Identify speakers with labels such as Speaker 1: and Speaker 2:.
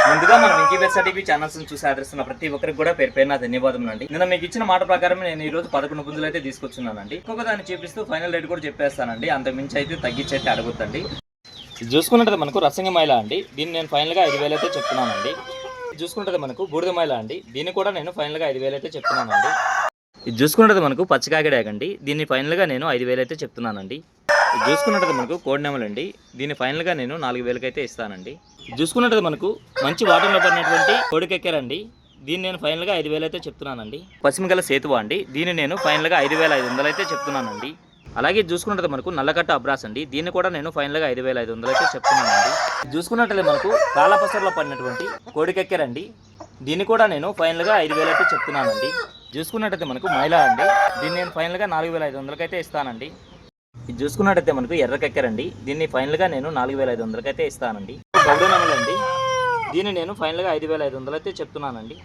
Speaker 1: ముందుగా మనం incubator TV channels చూసి ఆదరిస్తున్న ప్రతి ఒక్కరికి కూడా పేరు పేరున ధన్యవాదములు అండి. నిన్న మీకు ఇచ్చిన మాట ప్రకారం నేను ఈ రోజు 11 పుంజులు అయితే తీసుకొచ్చున్నానండి. ఇంకొక దాన్ని చూపిస్తూ ఫైనల్ రేట్ కూడా చెప్పేస్తానండి. అంత మించి అయితే తగ్గించి అయితే అడగొద్దండి. ఇది చూసుకున్నట్టు మనకు రసంగి మైల అండి. దీన్ని నేను ఫైనల్గా 5,000 అయితే చెప్తున్నానండి. ఇది చూసుకుంటే మనకు బూడిద మైల అండి. దీన్ని కూడా నేను ఫైనల్గా 5,000 అయితే చెప్తున్నానండి. ఇది చూసుకున్నట్టు మనకు పచ్చికాకిడాగండి. దీన్ని ఫైనల్గా నేను 5,000 అయితే చెప్తున్నానండి. ఇది చూసుకున్నట్టు మనకు కోడినెమలండి. దీన్ని ఫైనల్గా నేను 4,000కి అయితే ఇస్తానండి. ఇది చూసుకున్నట్టు మనకు మంచి వాటర్లో పడినటువంటి కోడికెక్కారండి. దీన్ని నేను ఫైనల్గా 5,000 అయితే చెప్తున్నానండి. పశ్చిమగల సేతువ అండి. దీన్ని నేను ఫైనల్గా 5,500 అయితే చెప్తున్నానండి. అలాగే చూసుకున్నట్టు మనకు నల్లకట్ట అబ్రాస్ అండి. దీన్ని కూడా నేను ఫైనల్గా 5,500 అయితే చెప్తున్నానండి. చూసుకున్నట్లయితే మనకు కాలపసర్లో పడినటువంటి కోడికెక్కారండి. దీన్ని కూడా నేను ఫైనల్గా 5,000 అయితే చెప్తున్నానండి. చూసుకున్నట్టయితే మనకు మైలా అండి. దీన్ని నేను ఫైనల్గా 4,500కి అయితే ఇస్తానండి. ఇది చూసుకున్నట్టయితే మనకు ఎర్రకెక్కరండి. దీన్ని ఫైనల్గా నేను 4,500కి అయితే ఇస్తానండి. గౌడనమలండి. దీన్ని నేను ఫైనల్గా 5,500 అయితే చెప్తున్నానండి.